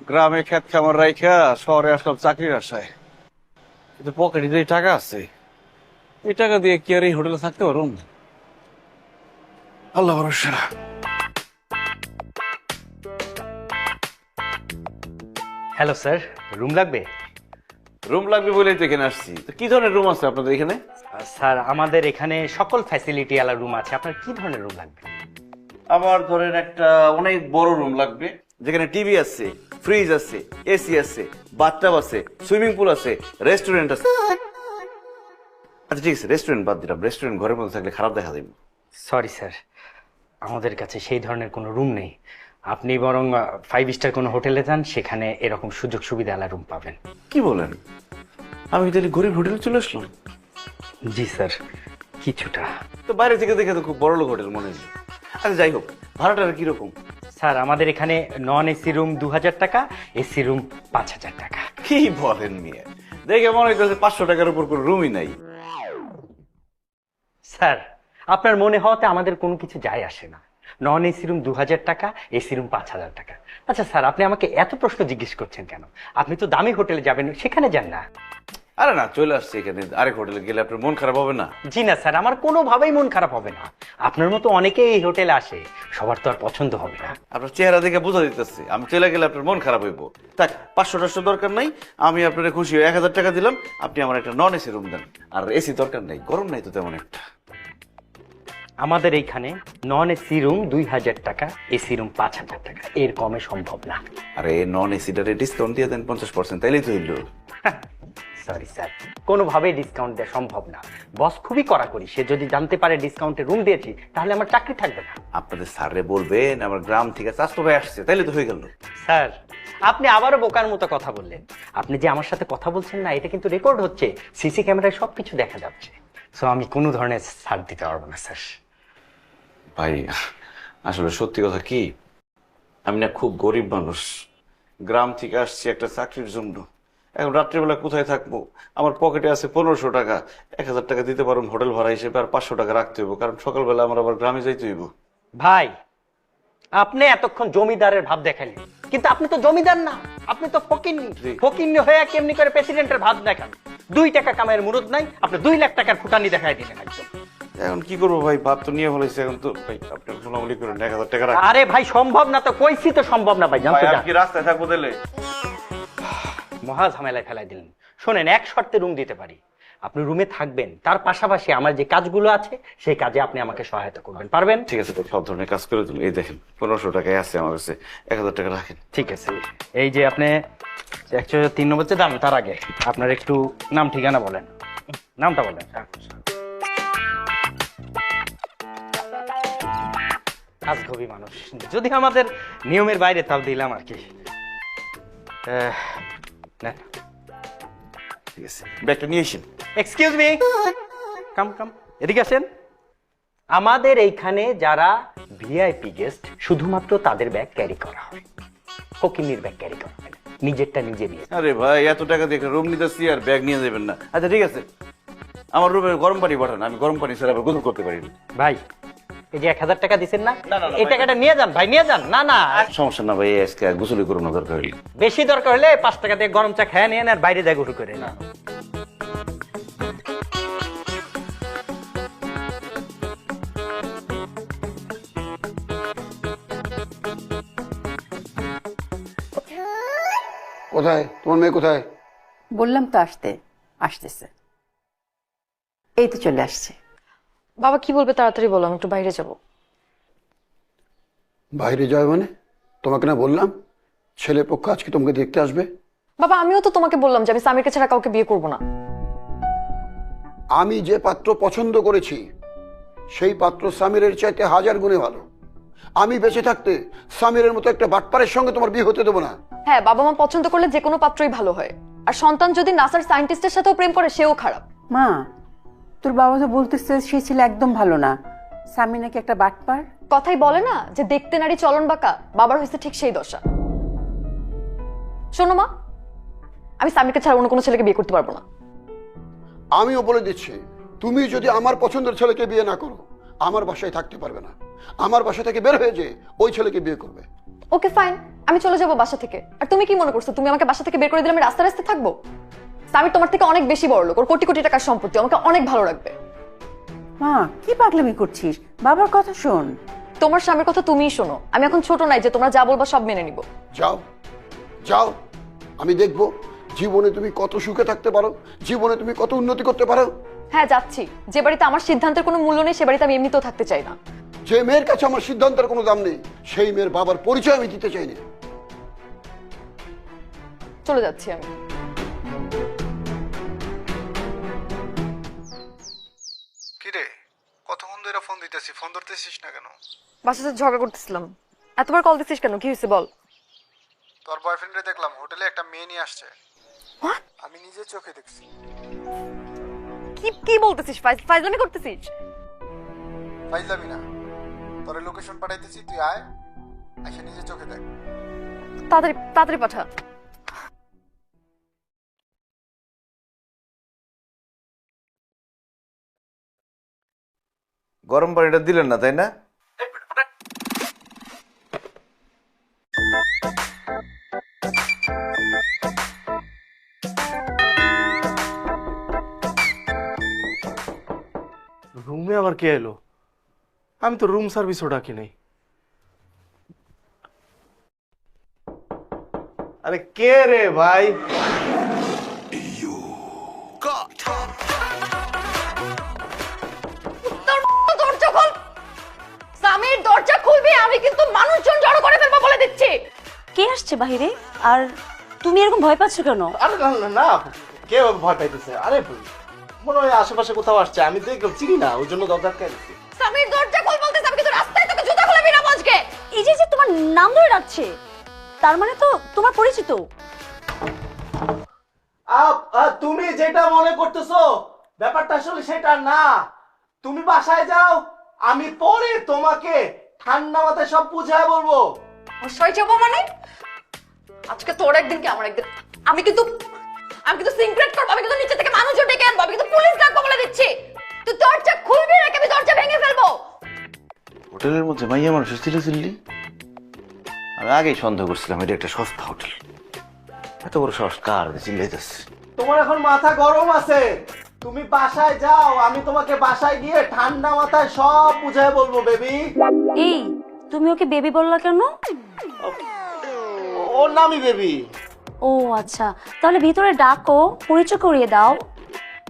গ্রামে খেত খামার রাইখা শহরে আসলাম চাকরির আশায়, কিন্তু পকেটে যে টাকা আছে এই টাকা দিয়ে কি আর এই হোটেলে থাকতে পারুন? আল্লাহ ভরসা। হ্যালো স্যার, রুম লাগবে? রুম লাগবে বলেই তো এখানে আসছি। তো কি ধরনের রুম আছে আপনাদের এখানে? স্যার আমাদের এখানে সকল ফ্যাসিলিটি ওয়ালা রুম আছে। আপনার কি ধরনের রুম লাগবে? আমার ধরেন একটা অনেক বড় রুম লাগবে, যেখানে টিভি আছে, ফ্রিজ আছে, এসি আছে, বাথটাব আছে, সুইমিং পুল আছে, রেস্টুরেন্ট আছে। আচ্ছা ঠিক আছে, রেস্টুরেন্ট বাদ দিলাম। রেস্টুরেন্ট ঘরের মধ্যে থাকলে খারাপ দেখা দেবে। সরি স্যার, আমাদের কাছে সেই ধরনের কোনো রুম নেই। আপনি বরং 5 স্টার কোনো হোটেলে যান, সেখানে এরকম সুযোগ সুবিধা ওয়ালা রুম পাবেন। কি বলেন? আমি তাহলে গরিব হোটেলে চলে আসলাম? জি স্যার, কিছুটা। তো বাইরে থেকে দেখে তো খুব বড় লোক হোটেল মনে হলো। আচ্ছা যাই হোক, ভাড়াটা কিরকম? স্যার আমাদের এখানে নন এসি রুম 2000 টাকা, এসি রুম 5000 টাকা। কি বলেন মিয়া? দেখে মনে হইতেছে 500 টাকার উপর কোনো রুমই নাই। স্যার আপনার মনে হওয়াতে আমাদের কোনো কিছু যায় আসে না। নন এসি রুম 2000 টাকা, এসি রুম 5000 টাকা। আচ্ছা স্যার, আপনি আমাকে এত প্রশ্ন জিজ্ঞেস করছেন কেন? আপনি তো দামি হোটেলে যাবেন, সেখানে যান না। আরে না, চলে আসছে এখানে, আরেক হোটেলে গেলে আপনার মন খারাপ হবে না? জি না স্যার, আমার কোনোভাবেই মন খারাপ হবে না। আপনার মতো অনেকেই এই হোটেলে আসে, সবার তো আর পছন্দ হবে না। আপনার চেহারা দেখে বোঝা দিতেছে আমি চলে গেলে আপনার মন খারাপ হইব। থাক, 500 দরকার নাই। আমি আপনার খুশি হয়ে 1000 টাকা দিলাম। আপনি আমার একটা নন এসি রুম দেন। আর এসি দরকার নাই, গরম নাই তো তেমন একটা। আমাদের এইখানে নন এসি রুম 2000 টাকা, এসি রুম 5000 টাকা, এর কমে সম্ভব না। আরে নন এসিটারে ডিসকাউন্ট দিয়ে দেন 50%, তাইলেই তো হইলো। সরি স্যার, কোনোভাবেই ডিসকাউন্ট দেওয়া সম্ভব না। বস খুবই কড়াকড়ি, সে যদি জানতে পারে ডিসকাউন্টে রুম দিয়েছি তাহলে আমার চাকরি থাকবে না। আপনাদের স্যারে বলবেন আমার গ্রাম থেকে চাষতো ভাই আসছে, তাইলে তো হয়ে গেল। স্যার আপনি আবারও বোকার মতো কথা বললেন। আপনি যে আমার সাথে কথা বলছেন না, এটা কিন্তু রেকর্ড হচ্ছে, সিসি ক্যামেরায় সবকিছু দেখা যাচ্ছে। সো আমি কোনো ধরনের ছাড় দিতে পারবো না স্যার। ভাই আসলে সত্যি কথা কি, আমি না খুব গরিব মানুষ। গ্রাম থেকে আসছি একটা চাকরির জন্য। এখন রাত্রিবেলা কোথায় থাকবো? আমার পকেটে আছে 1500 টাকা। 1000 টাকা দিতে পারুন হোটেল ভাড়া হিসেবে, আর 500 টাকা রাখতে হইব, কারণ সকালবেলা আমার আবার গ্রামে যাইতে হইব। ভাই আপনি এতক্ষণ জমিদারের ভাব দেখালেন, কিন্তু আপনি তো জমিদার না, আপনি তো ফকিন্নি। জি। ফকিন্নি হয়ে কেমনি করে প্রেসিডেন্টের ভাব দেখান? 2 টাকা কামাইয়ের মুরুদ নাই, আপনি 2 লাখ টাকার ফুটানি দেখাই দিলেন একদম। এখন কি করবো ভাই, ভাব তো নিয়ে ফেলেছি। এখন তো ভাই আপনার গুলামুলি করেন, 1000 টাকা রাখেন। আরে ভাই সম্ভব না তো, কইছি তো সম্ভব না ভাই, ভাই জানতো আমি না। কি রাস্তায় থাকবো তাহলে? মহা ঝামেলায় ফেলাই দিলেন। শোনেন, এক শর্তে রুম দিতে পারি। আপনি রুমে থাকবেন, তার পাশাপাশি আমার যে কাজগুলো আছে সেই কাজে আপনি আমাকে সহায়তা করবেন, পারবেন? ঠিক আছে, তো সব ধরনের কাজ করে দিল। এই দেখেন 1500 টাকায় আছে আমার কাছে, 1000 টাকা রাখেন। ঠিক আছে, এই যে আপনি 103 নম্বর দাম, তার আগে আপনার একটু নাম ঠিকানা বলেন। নামটা বলেন। কাজঘবি মানুষ, যদি আমাদের নিয়মের বাইরে তাও দিলাম আর কি। নেন। ঠিক আছে, ব্যাগটা নিয়ে আসেন। এক্সকিউজ মি, কাম কাম, এদিকে আসেন। আমাদের এইখানে যারা ভিআইপি গেস্ট, শুধুমাত্র তাদের ব্যাগ ক্যারি করা হয়, ফকিন্নির ব্যাগ ক্যারি করা হয় না। নিজেরটা নিজে নিয়ে। আরে ভাই এত টাকা দিয়ে রুম নিতেছি আর ব্যাগ নিয়ে যাবেন না? আচ্ছা ঠিক আছে, আমার রুমে গরম পানি পাঠান, আমি গরম পানি ছাড়া আবার গোসল করতে পারি না। ভাই এই যে 1000 টাকা দিচ্ছেন না, না, না, না, এই ভাই। টাকাটা নিয়ে যান ভাই, নিয়ে যান। না না, সমস্যা না ভাই, আজকে গোসলই করুন দরকার হইলে। বেশি দরকার হলে 5 টাকা দিয়ে গরম চা খেয়ে নিয়ে আর বাইরে যায় গুরু করে না। কোথায় তোমার মেয়ে, কোথায়? বললাম তো আসতে, আসতেছে। এই তো চলে আসছে। বাবা কি বলবে তাড়াতাড়ি বলো, আমি একটু বাইরে যাব। বাইরে যাবে মানে? তোমাকে না বললাম ছেলে পক্ষ আজকে তোমাকে দেখতে আসবে? বাবা আমিও তো তোমাকে বললাম যে আমি সামিরকে ছাড়া কাউকে বিয়ে করব না। আমি যে পাত্র পছন্দ করেছি সেই পাত্র সামিরের চাইতে 1000 গুণে ভালো। আমি বেঁচে থাকতে সামিরের মতো একটা বাটপারের সঙ্গে তোমার বিয়ে হতে দেবো না। হ্যাঁ, বাবা মা পছন্দ করলে যে কোনো পাত্রই ভালো হয়, আর সন্তান যদি নাসার সায়েন্টিস্টের সাথেও প্রেম করে সেও খারাপ। মা, তোর বাবা তো বলতেছে সেই ছেলে একদম ভালো না, স্বামী নাকি একটা বাটপার। কথাই বলে না যে দেখতে নারী চলন বাঁকা, বাবার হয়েছে ঠিক সেই দশা। শোনো মা, আমি সামিরকে ছাড়া অন্য কোনো ছেলেকে বিয়ে করতে পারবো না। আমিও বলে দিচ্ছি, তুমি যদি আমার পছন্দের ছেলেকে বিয়ে না করো আমার বাসায় থাকতে পারবে না। আমার বাসা থেকে বের হয়ে যে ওই ছেলেকে বিয়ে করবে। ওকে ফাইন, আমি চলে যাবো বাসা থেকে। আর তুমি কি মনে করছো তুমি আমাকে বাসা থেকে বের করে দিলে আমি রাস্তায় রাস্তায় থাকবো? সামির তোমার থেকে অনেক বেশি বড় লোক, ওর কোটি কোটি টাকার সম্পত্তি, আমাকে অনেক ভালো রাখবে। মা কি পাগলামি করছিস, বাবার কথা শোন। তোমার স্বামীর কথা তুমিই শোনো, আমি এখন ছোট নাই যে তোমরা যা বলবা সব মেনে নিব। যাও যাও, আমি দেখব জীবনে তুমি কত সুখে থাকতে পারো, জীবনে তুমি কত উন্নতি করতে পারো। হ্যাঁ যাচ্ছি। যে বাড়িতে আমার সিদ্ধান্তের কোনো মূল্য নেই সে বাড়িতে আমি এমনিতেও থাকতে চাই না। যে মেয়ের কাছে আমার সিদ্ধান্তের কোনো দাম নেই সেই মেয়ের বাবার পরিচয় আমি দিতে চাই না। চলে যাচ্ছি আমি। কিরে, কতক্ষণ ধরে ফোন দিতেছি, ফোন ধরতেছিস না কেন? বাসাতে ঝগড়া করতেছিলাম। এতবার কল দিছিস কেন, কি হয়েছে বল? তোর বয়ফ্রেন্ডে দেখলাম হোটেলে একটা মেয়ে নিয়ে আসছে। আমি নিজে চোখে দেখছি। কি কি বলতেছিস? ফাইজলামি করতেছিস? ফাইজলামি না, তোর লোকেশন পাঠাইতেছি, তুই আয়, এসে নিজে চোখে দেখ। তাড়াতাড়ি তাড়াতাড়ি পাঠা। গরম পানিটা দিলেন না তাই না? রুমে আবার কে এলো? আমি তো রুম সার্ভিসও ডাকি নাই। আরে কে রে ভাই? দরজা খোল সামির, দরজা খুলবি, আমি কিন্তু মানুষজন জড়ো করে ফেলবো বলে দিচ্ছি। কে আসছে বাহিরে? আর তুমি এরকম ভয় পাচ্ছ কেন? আরে না না না, কে ভয় পাইতেছে? আরে মনে হয় আশেপাশে কোথাও আসছে, আমি দেখলাম চিনি না, ওই জন্য দরজা আটকাইছি। সামির দরজা খোল বলতেছ, আমি কিন্তু রাস্তায় তোকে জুতা খুলে বিনা আজকে। এই যে তোমার নাম ধরে ডাকছে, তার মানে তো তোমার পরিচিত। তুমি যেটা মনে করতেছো ব্যাপারটা আসলে সেটা না। তুমি বাসায় যাও, আমি পরে তোমাকে ঠান্ডা মাথায় সব বুঝায় বলবো। অবশ্যই যাবো মানে? আজকে তোর একদিন কি আমার একদিন। আমি কিন্তু সিক্রেট করবো, আমি কিন্তু নিচে থেকে মানুষজন ডেকে আনবো, আমি কিন্তু পুলিশ ডাকবো বলে দিচ্ছি। তুই দরজা খুলবি নাকি আমি দরজা ভেঙে ফেলবো? হোটেলের মধ্যে মাইয়া মানুষের চিল্লি, আমি আগেই সন্দেহ করছিলাম এটা একটা সস্তা হোটেল। এত বড় সাহস কার চিল্লাইতেছে? তোমার এখন মাথা গরম আছে, তুমি বাসায় যাও, আমি তোমাকে বাসায় গিয়ে ঠান্ডা মাথায় সব বুঝায় বলবো বেবি। এই তুমি ওকে বেবি বললা কেন? ওর নামই বেবি। ও আচ্ছা, তাহলে ভিতরে ডাকো, পরিচয় করিয়ে দাও।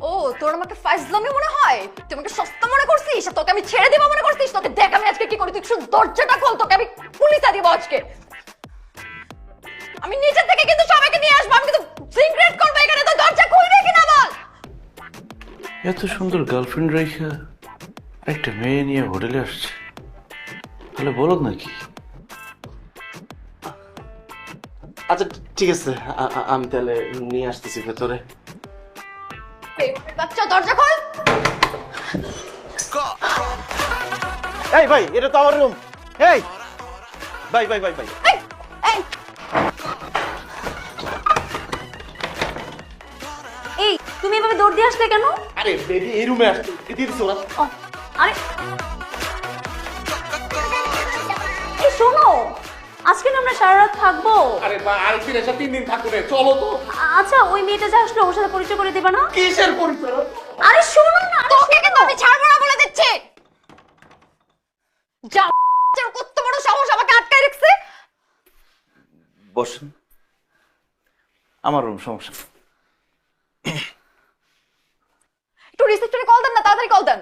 ও তোর আমাকে ফাইজলামি মনে হয়? তুই আমাকে সস্তা মনে করছিস? তোকে আমি ছেড়ে দিব মনে করছিস? তোকে দেখ আমি আজকে কি করি, তুই শুধু দরজাটা খোল, তোকে আমি পুলিশে দিব আজকে। আমি নিচে থেকে কিন্তু সবাইকে নিয়ে আসবো, আমি কিন্তু সিক্রেট করবো এখানে, তো দরজা খুলবি কিনা বল। এত সুন্দর গার্লফ্রেন্ড রেখা একটা মেয়ে নিয়ে হোটেলে আসছে, তাহলে বলো নাকি? আচ্ছা ঠিক আছে, আমি তাহলে নিয়ে আসতেছি ভেতরে। বাচ্চা দরজা খোল। এই ভাই, এটা তো আমার রুম। এই ভাই ভাই ভাই ভাই, এই, এই, এই তুমি এভাবে দৌড় দিয়ে আসলে কেন? আরে বেবি এই রুমে আসছে, দিয়ে দিচ্ছি ওরা। ও, আরে এই শোনো, আজকে না আমরা সারা রাত থাকবো। আরে আরেকদিন এসে 3 দিন থাকবে, চলো তো। আচ্ছা ওই মেয়েটা যে আসলো ওর সাথে পরিচয় করে দিবা না? কিসের পরিচয়? আরে শোনো না, তোকে কিন্তু আমি ছাড়বো না বলে দিচ্ছি। যা কত বড় সাহস আমাকে আটকায় রাখছে। বসেন, আমার রুম, সমস্যা নেই। একটু রিসেপশনে কল দেন না, তাড়াতাড়ি কল দেন।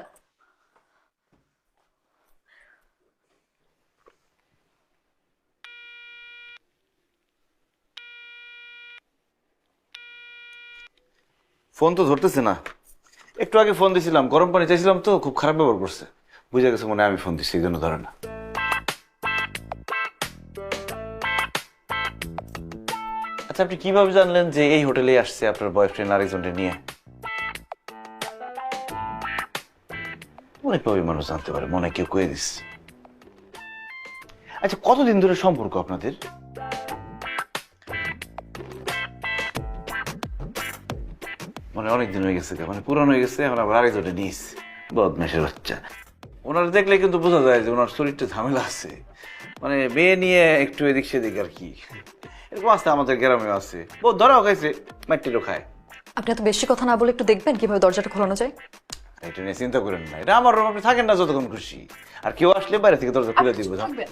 ফোন তো ধরতেছে না। একটু আগে ফোন দিছিলাম, গরম পানি চাইছিলাম তো, খুব খারাপ ব্যবহার করছে। বুঝে গেছে মনে হয় আমি ফোন দিচ্ছি, এই জন্য ধরে না। আচ্ছা আপনি কিভাবে জানলেন যে এই হোটেলে আসছে আপনার বয়ফ্রেন্ড আরেকজনকে নিয়ে? অনেকভাবে মানুষ জানতে পারে, মনে হয় কেউ কয়ে দিচ্ছে। আচ্ছা কতদিন ধরে সম্পর্ক আপনাদের? মানে অনেকদিন হয়ে গেছে, মানে পুরানো হয়ে গেছে, এখন আবার আরেকজনে নিয়েছে। বদমাশের বাচ্চা। ওনার দেখলে কিন্তু বোঝা যায় যে ওনার শরীরটা ঝামেলা আছে, মানে মেয়ে নিয়ে একটু এদিক সেদিক আর কি। এরকম আছে আমাদের গ্রামে আছে, বহু ধরাও খাইছে, মাটিরও খায়। আপনি এত বেশি কথা না বলে একটু দেখবেন কিভাবে দরজাটা খোলানো যায়? এটা নিয়ে চিন্তা করেন না, এটা আমার রুম, আপনি থাকেন না যতক্ষণ খুশি। আর কেউ আসলে বাইরে থেকে দরজা খুলে দিব। থাকবেন।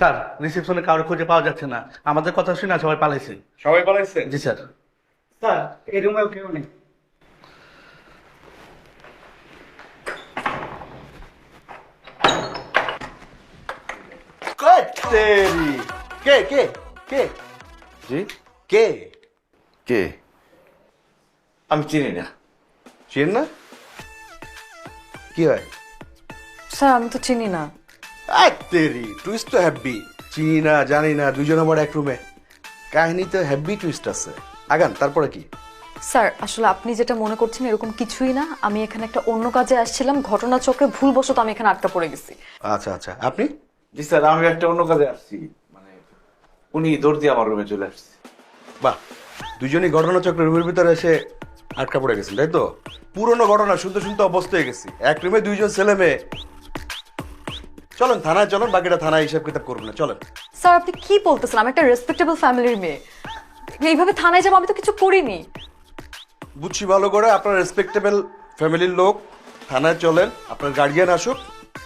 স্যার রিসেপশনে কারো খুঁজে পাওয়া যাচ্ছে না, আমাদের কথা শুনে সবাই পালাইছে। সবাই পালাইছে? জি স্যার। স্যার এই রুমেও কেউ নেই। কে কে কে জি? কে? কে? আমি চিনি না। চেন না? কি হয়? স্যার আমি তো চিনি না। তেরি টুইস্ট তো হ্যাপি, চিনি না জানি না, দুজন আমার এক রুমে, কাহিনীতে হ্যাপি টুইস্ট আছে। আগান, তারপরে কি? স্যার আসলে আপনি যেটা মনে করছেন এরকম কিছুই না, আমি এখানে একটা অন্য কাজে আসছিলাম, ঘটনাচক্রে ভুলবশত আমি এখানে আটকা পড়ে গেছি। আচ্ছা আচ্ছা, আপনি? জি স্যার, আমি একটা অন্য কাজে আসছি, মানে উনি দৌড় দিয়ে আমার রুমে চলে আসছে। বাহ, দুজনই ঘটনাচক্রের রুমের ভিতরে এসে আটকা পড়ে গেছেন, তাই তো? পুরনো ঘটনা শুনতে শুনতে অবস্থ হয়ে গেছি, এক রুমে দুইজন ছেলে মেয়ে। চলেন থানায়, চলেন, বাকিটা থানায় হিসাব কিতাব করবো না, চলেন। স্যার আপনি কি বলতেছেন? আমি একটা রেসপেক্টেবল ফ্যামিলির মেয়ে, এইভাবে থানায় যাবো? আমি তো কিছু করিনি। বুঝছি ভালো করে, আপনার রেসপেক্টেবল ফ্যামিলির লোক, থানায় চলেন, আপনার গার্ডিয়ান আসুক,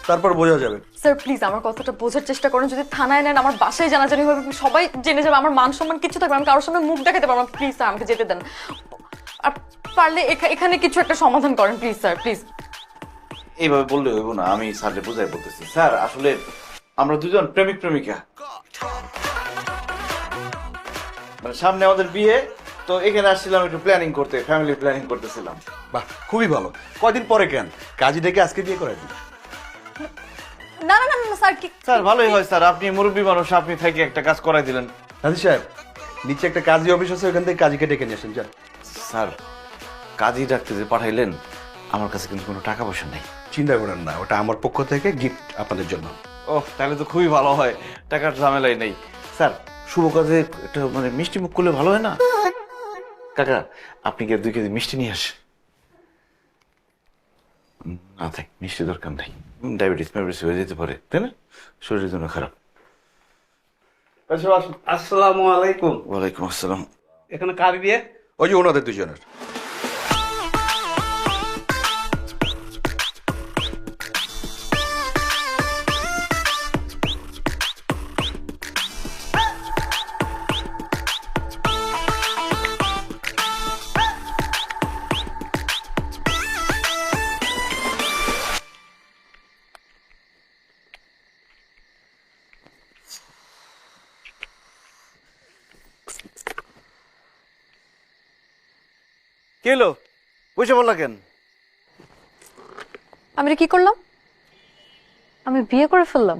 তারপর বোঝা যাবে। স্যার প্লিজ আমার কথাটা বোঝার চেষ্টা করেন, যদি থানায় নেন আমার বাসায় জানাজানি হবে, সবাই জেনে যাবে, আমার মান সম্মান কিছু থাকবে, আমি কারোর সামনে মুখ দেখাতে পারবো না। প্লিজ স্যার আমাকে যেতে দেন, আর পারলে এখানে কিছু একটা সমাধান করেন প্লিজ স্যার, প্লিজ। এইভাবে বললে হইব না, আমি স্যারকে বুঝাই বলতেছি। স্যার আসলে আমরা দুজন প্রেমিক প্রেমিকা, মানে সামনে আমাদের বিয়ে, তো এখানে আসছিলাম একটু প্ল্যানিং করতে, ফ্যামিলি প্ল্যানিং করতেছিলাম। বাহ, খুবই ভালো। কয়দিন পরে কেন কাজী ডেকে আজকে বিয়ে করে দিন? না না না না স্যার, কি স্যার ভালোই হয় স্যার, আপনি মুরব্বী মানুষ, আপনি থেকে একটা কাজ করাই দিলেন। হাজি সাহেব, নিচে একটা কাজী অফিস আছে, ওখান থেকে কাজীকে ডেকে নিয়ে আসেন, যান। স্যার কাজী ডাকতে যে পাঠাইলেন, আমার কাছে কিন্তু কোনো টাকা পয়সা নেই। চিন্তা করেন না, ওটা আমার পক্ষ থেকে গিফট আপনাদের জন্য। ওহ তাহলে তো খুবই ভালো হয়, টাকার ঝামেলাই নেই। স্যার শুভ কাজে একটা মানে মিষ্টি মুখ করলে ভালো হয় না? কাকা আপনি কি 2 কেজি মিষ্টি নিয়ে আসেন? না থাক, মিষ্টি দরকার নাই, ডায়াবেটিস ম্যাবেটিস হয়ে যেতে পারে, তাই না? শরীরের জন্য খারাপ। আসসালামু আলাইকুম। ওয়ালাইকুম আসসালাম। এখানে কার বিয়ে? ওই যে ওনাদের দুজনের। কি হলো, বুঝে বললা কেন? আমি এটা কি করলাম? আমি বিয়ে করে ফেললাম?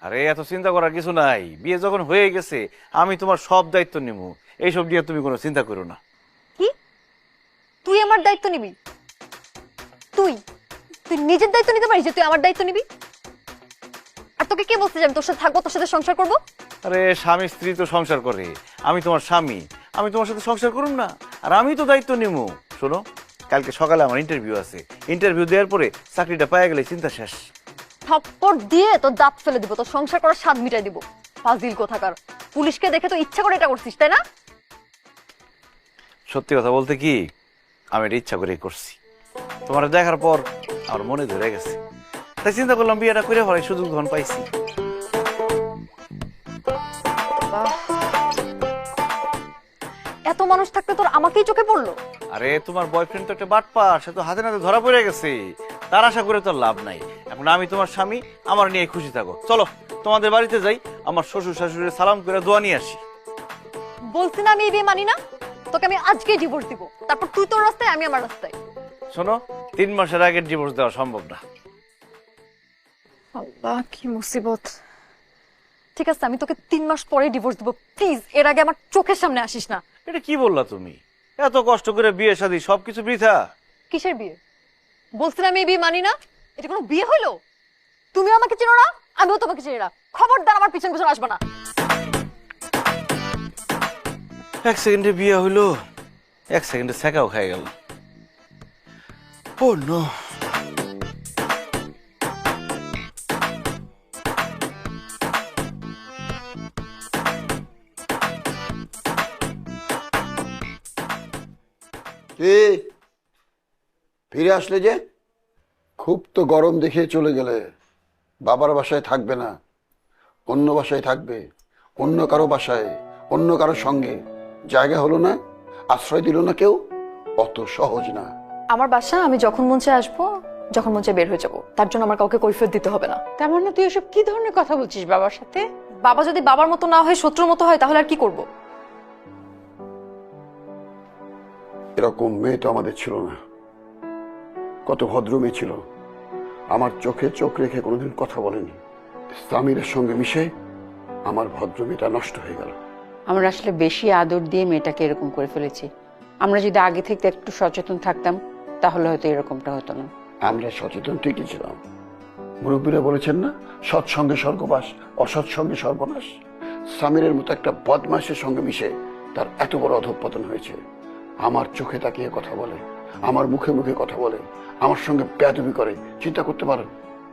আরে এত চিন্তা করার কিছু নাই, বিয়ে যখন হয়ে গেছে আমি তোমার সব দায়িত্ব নিব, এইসব নিয়ে তুমি কোনো চিন্তা করো না। কি? তুই আমার দায়িত্ব নিবি? তুই তুই নিজের দায়িত্ব নিতে পারিস যে তুই আমার দায়িত্ব নিবি? আর তোকে কে বলছে যে আমি তোর সাথে থাকবো, তোর সাথে সংসার করবো? আরে স্বামী স্ত্রী তো সংসার করে, আমি তোমার স্বামী, আমি তোমার সাথে সংসার করুম না? আর আমি তো দায়িত্ব নিব। শোনো, কালকে সকালে আমার ইন্টারভিউ আছে, ইন্টারভিউ দেওয়ার পরে চাকরিটা পাওয়া গেলে চিন্তা শেষ। থাপ্পড় দিয়ে তোর দাঁত ফেলে দিব, তোর সংসার করার স্বাদ মিটাই দিব। ফাজিল কোথাকার, পুলিশকে দেখে তো ইচ্ছা করে এটা করছিস তাই না? সত্যি কথা বলতে কি, আমি এটা ইচ্ছা করেই করছি, তোমার দেখার পর আমার মনে ধরে গেছে, তাই চিন্তা করলাম বিয়েটা করে ফেলাই, সুযোগ ধন পাইছি। এত মানুষ থাকতে তোর আমাকেই চোখে পড়লো? আরে তোমার বয়ফ্রেন্ড তো একটা বাটপার, সে তো হাতে নাতে ধরা পড়ে গেছে, তার আশা করে তোর লাভ নাই। এখন আমি তোমার স্বামী, আমার নিয়ে খুশি থাকো। চলো তোমাদের বাড়িতে যাই, আমার শ্বশুর শাশুড়ি সালাম করে দোয়া নিয়ে আসি। বলছি না আমি এই বিয়ে মানি না, তোকে আমি আজকেই ডিভোর্স দিব, তারপর তুই তোর রাস্তায় আমি আমার রাস্তায়। শোনো, 3 মাসের আগে ডিভোর্স দেওয়া সম্ভব না। আল্লাহ কি মুসিবত। ঠিক আছে আমি তোকে 3 মাস পরে ডিভোর্স দিব, প্লিজ এর আগে আমার চোখের সামনে আসিস না। এটা কি বললা তুমি? এত কষ্ট করে বিয়ে শাদী সবকিছু বৃথা? কিসের বিয়ে? বলছি না আমি এই বিয়ে মানি না, এটা কোনো বিয়ে হইলো? তুমি আমাকে চেনো না, আমিও তোমাকে চিনি না, খবরদার আমার পিছন পিছন আসবে না। এক সেকেন্ডে বিয়ে হইলো, এক সেকেন্ডে সেকাও খাই গেল। ও নো। ফিরে আসলে যে? খুব তো গরম দেখে চলে গেলে। বাবার বাসায় থাকবে না, অন্য বাসায় থাকবে, অন্য কারো বাসায়, অন্য কারো সঙ্গে। জায়গা হলো না, আশ্রয় দিল না কেউ। অত সহজ না। আমার বাসা, আমি যখন মন চায় আসবো, যখন মন চায় বের হয়ে যাবো। তার জন্য আমার কাউকে কৈফিয়ত দিতে হবে না। তার মানে তুই এসব কি ধরনের কথা বলছিস বাবার সাথে? বাবা যদি বাবার মতো না হয়, শত্রুর মতো হয়, তাহলে আর কি করব? এরকম মেয়ে তো আমাদের ছিল না। কত ভদ্র মেয়ে ছিল, আমার চোখে চোখ রেখে কোনোদিন কথা বলেনি। সামিরের সঙ্গে মিশে আমার ভদ্র মেয়েটা নষ্ট হয়ে গেল। আমরা আসলে বেশি আদর দিয়ে মেয়েটাকে এরকম করে ফেলেছি। আমরা যদি আগে থেকে একটু সচেতন থাকতাম তাহলে হয়তো এরকমটা হতো না। আমরা সচেতন ঠিকই ছিলাম। মুরব্বীরা বলেছেন না, সৎসঙ্গে স্বর্গবাস, অসৎ সঙ্গে সর্বনাশ। সামিরের মতো একটা বদমাশের সঙ্গে মিশে তার এত বড় অধঃপতন হয়েছে। আমার চোখে তাকিয়ে কথা বলে, আমার মুখে মুখে কথা বলে, আমার সঙ্গে বেয়াদবি করে। চিন্তা করতে পারো?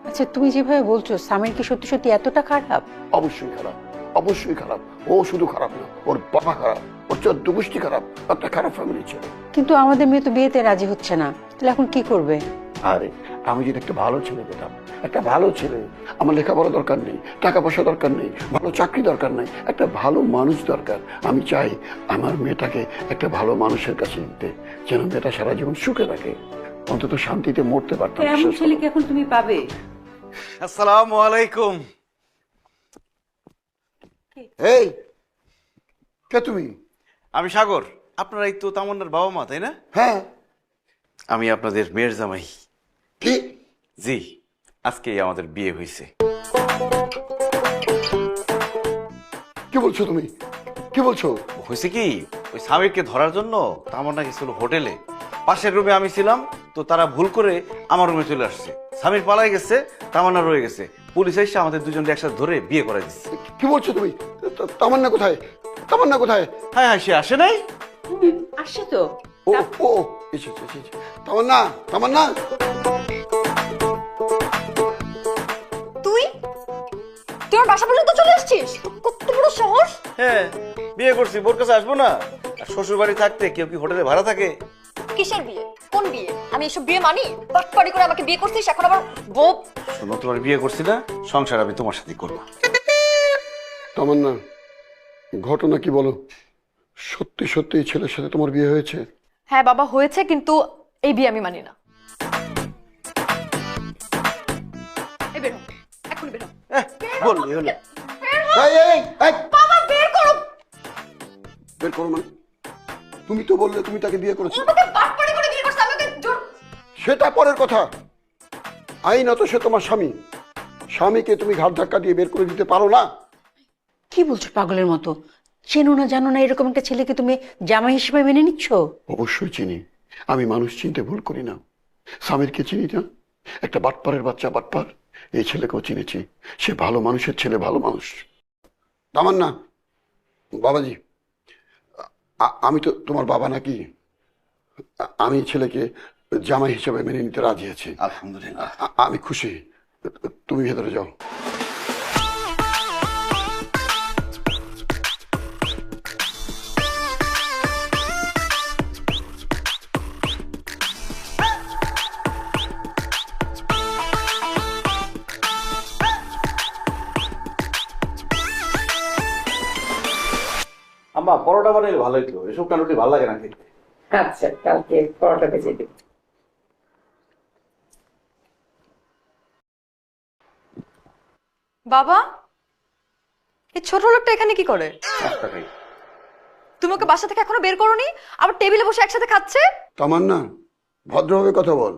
আচ্ছা, তুমি যেভাবে বলছো, সামির কি সত্যি সত্যি এতটা খারাপ? অবশ্যই খারাপ, অবশ্যই খারাপ। ও শুধু খারাপ না, ওর বাবা খারাপ, ওর 14 গোষ্ঠী খারাপ। একটা খারাপ ফ্যামিলি ছিল। কিন্তু আমাদের মেয়ে তো বিয়েতে রাজি হচ্ছে না, তাহলে এখন কি করবে? আরে আমি যদি একটা ভালো ছেলে পেতাম, একটা ভালো ছেলে, আমার লেখাপড়া দরকার নেই, টাকা পয়সা দরকার নেই, ভালো চাকরি দরকার নেই, একটা ভালো মানুষ দরকার। আমি চাই আমার মেয়েটাকে একটা ভালো মানুষের কাছে দিতে, যেন মেয়েটা সারা জীবন সুখে থাকে, অন্তত শান্তিতে মরতে পারতাম। এমন ছেলেকে এখন তুমি পাবে? আসসালামু আলাইকুম। এই কে তুমি? আমি সাগর, আপনারা এই তো তামান্নার বাবা মা, তাই না? হ্যাঁ। আমি আপনাদের মেয়ের জামাই। কি? জি, আজকেই আমাদের বিয়ে হয়েছে। কি বলছো তুমি? কি বলছো? হয়েছে কি, ওই স্বামীকে ধরার জন্য তামান্না গেছিল হোটেলে। পাশের রুমে আমি ছিলাম, তো তারা ভুল করে আমার রুমে চলে আসছে। স্বামীর পালাই গেছে, তামান্না রয়ে গেছে। পুলিশ এসে আমাদের দুজনকে একসাথে ধরে বিয়ে করাই দিচ্ছে। কি বলছো তুমি? তামান্না কোথায়? তামান্না কোথায়? হ্যাঁ হ্যাঁ, সে আসে নাই। আসছে তো। ও ও এসেছে এসেছে। তামান্না, তামান্না। তুই তুই আমার বাসা পর্যন্ত চলে এসেছিস? কত বড় সাহস! হ্যাঁ, বিয়ে করছি, বোর কাছে আসবো না? আর শ্বশুর বাড়ি থাকতে কেউ কি হোটেলে ভাড়া থাকে? কিসের বিয়ে? কোন বিয়ে? আমি এসব বিয়ে মানি? বাটপাড়ি করে আমাকে বিয়ে করছিস, এখন আবার বউ। শোনো, তোমার বিয়ে করছি না, সংসার আমি তোমার সাথে করবো। তামান্না, ঘটনা কি বলো? সত্যি সত্যি এই ছেলের সাথে তোমার বিয়ে হয়েছে? হ্যাঁ বাবা, হয়েছে, কিন্তু এই বিয়ে আমি মানি না। এই বের হ, এখনই বের হ। বললি হলো। এই, এই, এই, বাবা বের করো। বের করো মানে? তুমি তো বললে তুমি তাকে বিয়ে করেছো। আমাকে বাটপাড়ি করে বিয়ে করছ, আমাকে জোর। সেটা পরের কথা। আইনত সে তোমার স্বামী। স্বামীকে তুমি ঘাট ধাক্কা দিয়ে বের করে দিতে পারো না? কি বলছো পাগলের মতো? চেনো না জানো না এরকম একটা ছেলেকে তুমি জামাই হিসেবে মেনে নিচ্ছ? অবশ্যই চিনি। আমি মানুষ চিনতে ভুল করি না। স্বামীরকে চিনি না? একটা বাটপারের বাচ্চা বাটপার। এই ছেলেকেও চিনেছি। সে ভালো মানুষের ছেলে, ভালো মানুষ। তামান্না, বাবাজি, আমি তো তোমার বাবা নাকি? আমি ছেলেকে জামাই হিসেবে মেনে নিতে রাজি আছি। আলহামদুলিল্লাহ। আমি খুশি। তুমি ভেতরে যাও। আম্মা, পরোটা বানাইলে ভালো হইতো, এসব কানুটি ভালো লাগে না খেতে। আচ্ছা, কালকে পরোটা ভেজে দিই। বাবা, এই ছোট লোকটা এখানে কি করে? তুমি ওকে বাসা থেকে এখনো বের করোনি, আবার টেবিলে বসে একসাথে খাচ্ছে। তামান্না, ভদ্রভাবে কথা বল।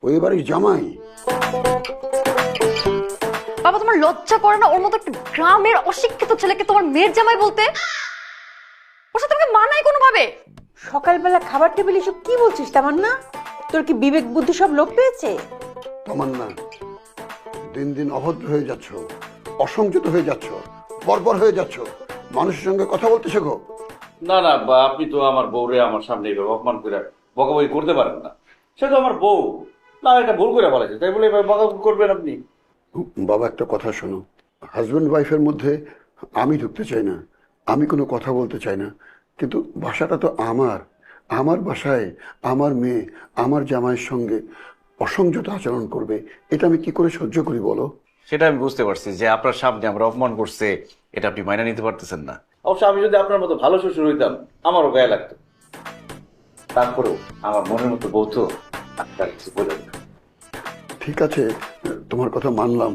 ওই বাড়ির জামাই। বাবা, তোমার লজ্জা করে না ওর মতো একটা গ্রামের অশিক্ষিত ছেলেকে তোমার মেয়ের জামাই বলতে? ওর সাথে তোমাকে মানায় কোনোভাবে? সকালবেলা খাবার টেবিলে এসব কি বলছিস তামান্না? তোর কি বিবেক বুদ্ধি সব লোপ পেয়েছে? তামান্না, দিন দিন অভদ্র হয়ে যাচ্ছ, অসংযত হয়ে যাচ্ছ, বর্বর হয়ে যাচ্ছ। মানুষের সঙ্গে কথা বলতে শেখো। না না বা আপনি তো আমার বউরে আমার সামনে এইভাবে অপমান করে বকাবকি করতে পারেন না। সে তো আমার বউ, না এটা ভুল করে বলেছে তাই বলে এভাবে বকাবকি করবেন আপনি? বাবা একটা কথা শোনো, হাজব্যান্ড ওয়াইফের মধ্যে আমি ঢুকতে চাই না, আমি কোনো কথা বলতে চাই না, কিন্তু বাসাটা তো আমার বাসায় আমার মেয়ে আমার জামাইয়ের সঙ্গে অসংযত আচরণ করবে, এটা আমি কি করে সহ্য করি বলো? সেটা আমি বুঝতে পারছি যে আপনার সামনে আমরা অপমান করছে, এটা আপনি মাইনা নিতে পারতেছেন না। অবশ্য আমি যদি আপনার মতো ভালো শ্বশুর হইতাম আমারও গায়ে লাগতো। তারপরেও আমার মনের মতো বউ তো আপনার কিছু বলেন না। ঠিক আছে, তোমার কথা মানলাম,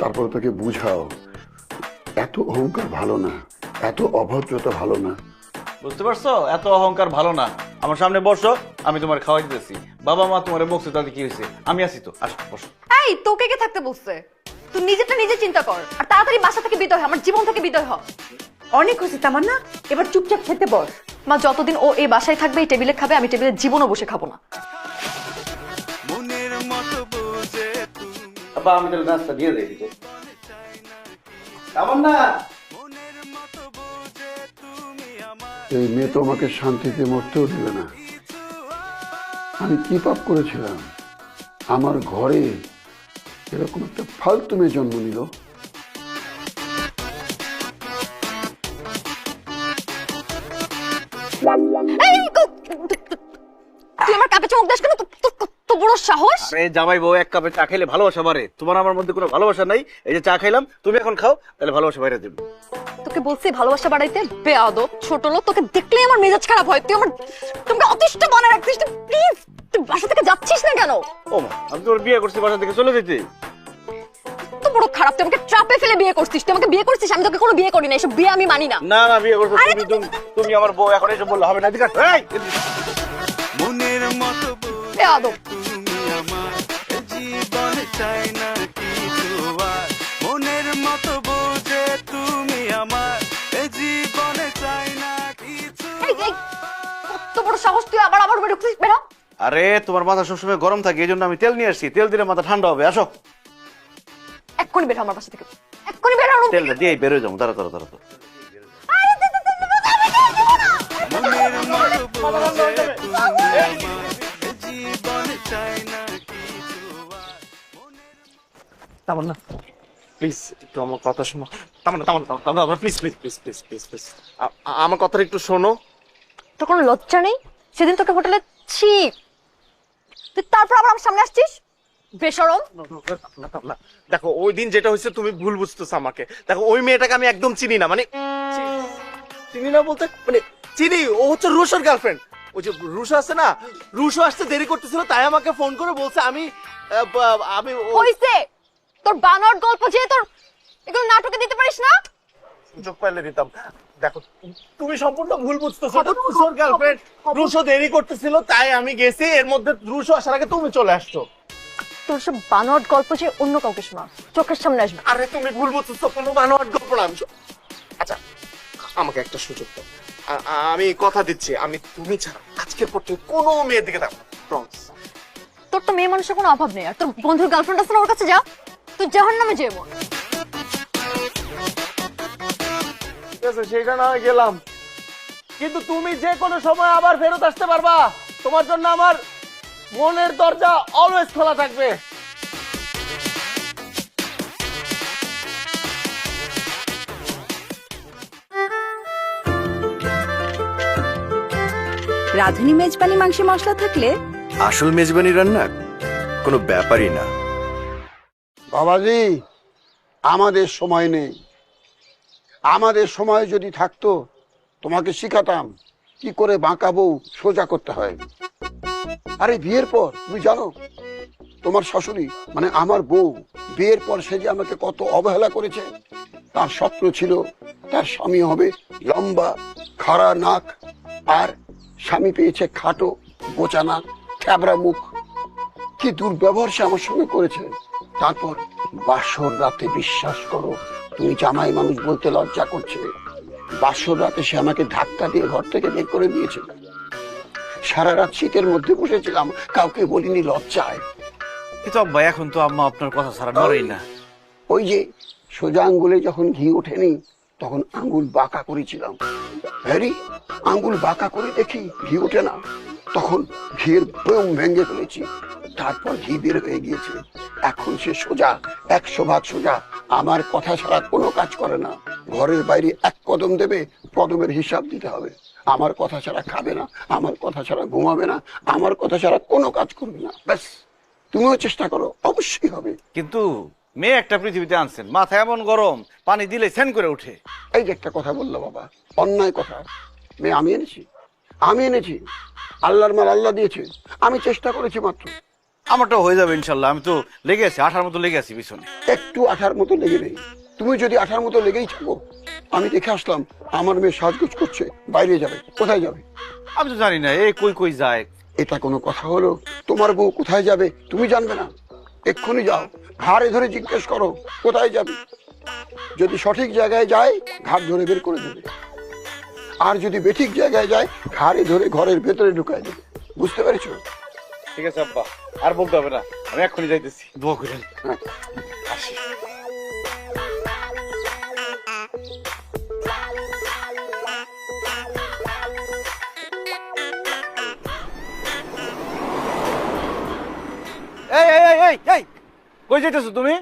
তারপরে তাকে বুঝাও এত অহংকার ভালো না, এত অভদ্রতা ভালো না। বুঝতে পারছো? এত অহংকার ভালো না। আমার সামনে বসো, আমি তোমার খাওয়াই দিতেছি। বাবা মা তোমার বকছে, তাতে কি হয়েছে? আমি আছি তো, আসো বসো। এই তোকে কে থাকতে বলছে? তুই নিজেরটা নিজে চিন্তা কর আর তাড়াতাড়ি বাসা থেকে বিদায় হ, আমার জীবন থেকে বিদায় হ। অনেক হয়েছে তামান্না, এবার চুপচাপ খেতে বস। মা যতদিন ও এই বাসায় থাকবে এই টেবিলে খাবে, আমি টেবিলে জীবনও বসে খাবো না। আব্বা আমি তাহলে নাস্তা দিয়ে দিই দিকে। তামান্না, এই মেয়ে তো আমাকে শান্তিতে মরতেও দিবে না। আমি কি পাপ করেছিলাম আমার ঘরে এরকম একটা ফালতু মেয়ে জন্ম নিল? তুই আমার কাপে চমক দাস কেন? কত বড় সাহস! আরে জামাই বউ এক কাপে চা খাইলে ভালোবাসা বাড়ে। তোমার আমার মধ্যে কোনো ভালোবাসা নাই। এই যে চা খাইলাম, তুমি এখন খাও, তাহলে ভালোবাসা বাইরে দেবে। তোকে বলছি ভালোবাসা বাড়াইতে, বেয়াদব ছোট লোক। তোকে দেখলেই আমার মেজাজ খারাপ হয়। তুই আমার তোমাকে অতিষ্ঠ বানায় রাখছিস। প্লিজ তুই বাসা থেকে যাচ্ছিস না কেন? ও মা, আমি তোমার বিয়ে করছি বাসা থেকে চলে যেতে। তো বড় খারাপ, তুই আমাকে ট্রাপে ফেলে বিয়ে করছিস। তুই আমাকে বিয়ে করছিস, আমি তোকে কোনো বিয়ে করি না। এসব বিয়ে আমি মানি না। না না, বিয়ে করছো তুমি আমার বউ, এখন এসব বললে হবে না। এদিকে আসো। এই বেয়াদব। এই, এই, কত বড় সাহস! তুই আবার আমার বাড়ি ঢুকছিস? বেরো। আরে তোমার মাথা সবসময় গরম থাকে, এই জন্য আমি তেল নিয়ে আসছি। তেল দিলে মাথা ঠান্ডা হবে। আসো, এক্ষুনি বের হ আমার বাসা থেকে, এক্ষুনি বের হ। তেলটা দিয়ে বেরোয় যাবো। তারা তারা তারা তামান্না প্লিজ একটু আমার কথা শোনো। Tamanna please please please please please please আমার কথাটা একটু শোনো। তোর কোনো লজ্জা নেই? সেদিন তোকে হোটেলে ছি, তুই তারপর আবার আমার সামনে আসছিস, বেশরম। দেখো ওই দিন যেটা হয়েছে তুমি ভুল বুঝতেছো আমাকে। দেখো ওই মেয়েটাকে আমি একদম চিনি না, মানে চিনি না বলতে মানে চিনি, ও হচ্ছে রুশোর গার্লফ্রেন্ড। ওই যে রুশো আছে না, রুশো আসতে দেরি করতেছিল, তাই আমাকে ফোন করে বলছে আমি হইছে তোর বানর গল্প, যে তোর এগুলো নাটকে দিতে পারিস না। সুযোগ পাইলে দিতাম। দেখো তুমি সম্পূর্ণ ভুল বুঝতেছো, রুশোর গার্লফ্রেন্ড। রুশো দেরি করতেছিল তাই আমি গেছি, এর মধ্যে রুশো আসার আগে তুমি চলে আসছো। তোর সব বানর গল্প যে অন্য কাউকে শোনা, চোখের সামনে আসবে। আরে তুমি ভুল বুঝতেছো, কোনো বানোয়াট গল্প না। আচ্ছা আমাকে একটা সুযোগ দাও, আমি কথা দিচ্ছি আমি তুমি ছাড়া আজকের পর তুই কোনো মেয়ের দিকে তাকাবো না, প্রমিস। তোর তো মেয়ে মানুষের কোনো অভাব নেই, আর তোর বন্ধুর গার্লফ্রেন্ড আছে না, ওর কাছে যা, তুই জাহান্নামে যেয়ে মর। ঠিক আছে সেটা না হয় গেলাম, কিন্তু তুমি যে কোনো সময় আবার ফেরত আসতে পারবা। তোমার জন্য আমার মনের দরজা অলওয়েজ খোলা থাকবে। রাঁধুনি মেজবানি মাংসে মশলা থাকলে আসল মেজবানি রান্না কোনো ব্যাপারই না। বাবাজি, আমাদের সময় নেই। আমাদের সময় যদি থাকতো তোমাকে শিখাতাম কি করে বাঁকা বউ সোজা করতে হয়। আরে বিয়ের পর তুমি জানো তোমার শাশুড়ি মানে আমার বউ বিয়ের পর সে যে আমাকে কত অবহেলা করেছে। তার স্বপ্ন ছিল তার স্বামী হবে লম্বা খাড়া নাক, আর স্বামী পেয়েছে খাটো বোচা নাক থ্যাবড়া মুখ। কি দুর্ব্যবহার সে আমার সঙ্গে করেছে। তারপর বাসর রাতে, বিশ্বাস করো তুমি জামাই মানুষ বলতে লজ্জা করছে, বাসর রাতে সে আমাকে ধাক্কা দিয়ে ঘর থেকে বের করে দিয়েছে। সারা রাত শীতের মধ্যে বসেছিলাম, কাউকে বলিনি লজ্জায়। কিন্তু আব্বা এখন তো আম্মা আপনার কথা ছাড়া নড়েই না। ওই যে সোজা আঙ্গুলে যখন ঘি ওঠেনি তখন আঙ্গুল বাঁকা করেছিলাম। ভ্যারি আঙ্গুল বাঁকা করে দেখি ঘি ওঠে না, তখন ঘিয়ের বয়ম ভেঙে ফেলেছি, তারপর ঘি বের হয়ে গিয়েছে। এখন সে সোজা, 100 ভাগ সোজা, আমার কথা ছাড়া কোনো কাজ করে না। ঘরের বাইরে এক কদম দেবে, কদমের হিসাব দিতে হবে। আমার কথা ছাড়া খাবে না, আমার কথা ছাড়া ঘুমাবে না, আমার কথা ছাড়া কোনো কাজ করবে না। ব্যাস, তুমিও চেষ্টা করো, অবশ্যই হবে। কিন্তু মেয়ে একটা পৃথিবীতে আনছেন, মাথা এমন গরম, পানি দিলে সেন করে ওঠে। এই যে একটা কথা বললো বাবা, অন্যায় কথা। মেয়ে আমি এনেছি, আল্লাহর মাল আল্লাহ দিয়েছে, আমি চেষ্টা করেছি মাত্র। আমারটা হয়ে যাবে ইনশাল্লাহ। আমি তো লেগে আছি, 18 মতো লেগে আছি পিছনে। একটু 18 মতো লেগে নেই। তুমি যদি 18 মতো লেগেই থাকো, আমি দেখে আসলাম আমার মেয়ে সাজগোজ করছে, বাইরে যাবে। কোথায় যাবে? আমি তো জানি না এ কই কই যায়। এটা কোনো কথা হলো? তোমার বউ কোথায় যাবে তুমি জানবে না? এক্ষুনি যাও, ঘাড়ে ধরে জিজ্ঞেস করো কোথায় যাবে। যদি সঠিক জায়গায় যায়, ঘাড় ধরে বের করে দেবে। আর যদি বেঠিক জায়গায় যায়, ঘাড়ে ধরে ঘরের ভেতরে ঢুকায় দেবে। বুঝতে পেরেছো? ঠিক আছে আব্বা, আর বলতে হবে না, আমি এক্ষুনি যাইতেছি। দোয়া করেন। হ্যাঁ। আসি। এই এই এই এই এই কই যাইতেছো তুমি?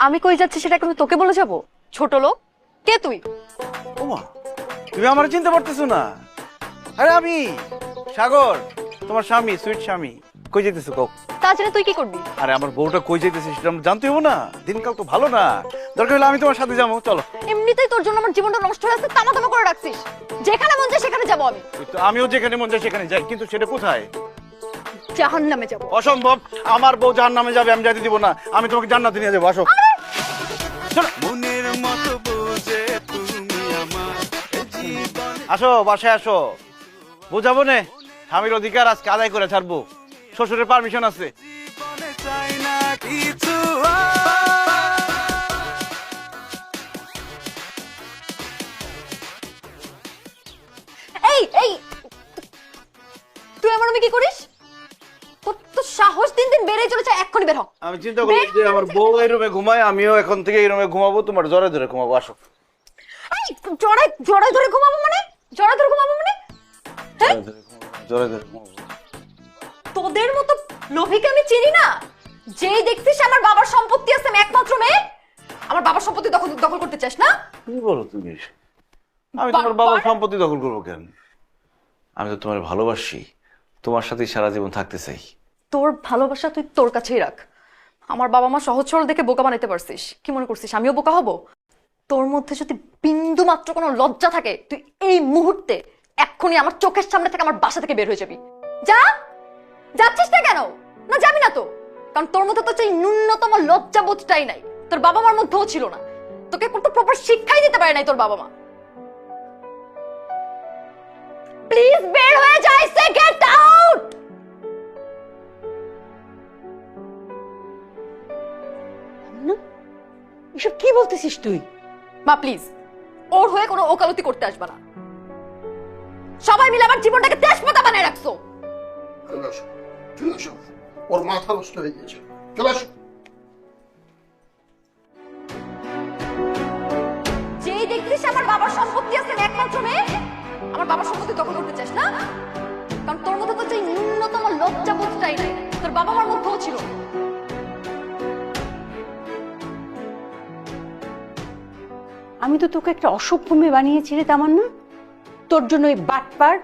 আমি কই যাচ্ছি সেটা কিন্তু তোকে বলে যাব? ছোট লোক, কে তুই? ওমা, তুমি আমার চিনতে পারতেছো না? আরে আমি সাগর, তোমার স্বামী, সুইট স্বামী। কই যাইতেছো কও? তা জেনে তুই কি করবি? আরে আমার বউটা কই যাইতেছে সেটা আমরা জানতে হবো না? দিনকাল তো ভালো না, দরকার হলে আমি তোমার সাথে যাবো। চলো। এমনিতেই তোর জন্য আমার জীবনটা নষ্ট হয়ে আছে, তামা তামা করে রাখছিস। যেখানে মন চায় সেখানে যাবো আমি। তো আমিও যেখানে মন যায় সেখানে যাই, কিন্তু সেটা কোথায়? জাহান্নামে যাবো। অসম্ভব, আমার বউ জাহান্নামে যাবে, আমি যাইতে দিব না। আমি তোমাকে জান্নাতে নিয়ে যাবো, আসো। আসো, বাসায় আসো, বুঝাবো নে। স্বামীর অধিকার আজকে আদায় করে ছাড়বো, শ্বশুরের পারমিশন আছে। এই এই তুই আমার রুমে কি করিস? তোর সাহস দিন দিন বেড়েই চলেছে, এক্ষুনি বের হ। আমি চিন্তা করি যে আমার বউ এই রুমে ঘুমায়, আমিও এখন থেকে এই রুমে ঘুমাবো, তোমার জরে ধরে ঘুমাবো। আসো। এই জড়াই জড়াই ধরে ঘুমাবো মানে? জড়াই ধরে ঘুমাবো মানে? হ্যাঁ? জরে ধরে ঘুমাবো। তোদের মতো লোভীকে আমি চিনি না। যেই দেখছিস আমার বাবার সম্পত্তি আছে, আমি একমাত্র মেয়ে, আমার বাবার সম্পত্তি দখল করতে চাস না? কি বলো তুমি? আমি তোমার বাবার সম্পত্তি দখল করবো কেন? আমি তো তোমার ভালোবাসি, তোমার সাথে সারা জীবন থাকতে চাই। তোর ভালোবাসা তুই তোর কাছেই রাখ। আমার বাবা মা সহজ সরল দেখে বোকা বানাইতে পারছিস। কি মনে করছিস আমিও বোকা হব? তোর মধ্যে যদি বিন্দু মাত্র কোনো লজ্জা থাকে, তুই এই মুহূর্তে এক্ষুনি আমার চোখের সামনে থেকে আমার বাসা থেকে বের হয়ে যাবি। যা। যাচ্ছিস না কেন? না যাবি না তো? কারণ তোর মধ্যে তো সেই ন্যূনতম লজ্জাবোধটাই নাই, তোর বাবা মার মধ্যেও ছিল না। তোকে কোনো প্রপার শিক্ষাই দিতে পারে নাই তোর বাবা মা। প্লিজ বের হয়ে যা, সে গেট আউট। এসব কি বলতেছিস তুই? মা প্লিজ, ওর হয়ে কোনো ওকালতি করতে আসবে না। সবাই মিলে আমার জীবনটাকে তেজপাতা বানায় রাখছো। চলে আসো, চলে আসো, ওর মাথা নষ্ট হয়ে গেছে। চলে আসো। যেই দেখছিস আমার বাবার সম্পত্তি আছে, আমি একমাত্র মেয়ে, আমার বাবার সম্পত্তি দখল করতে চাস না? কারণ তোর মধ্যে তো সেই ন্যূনতম লজ্জাবোধটাই নাই, তোর বাবা মার মধ্যেও ছিল না। আমি তো তোকে একটা অসভ্য মেয়ে বানিয়েছি রে তামান্না। তোর জন্য ওই বাটপার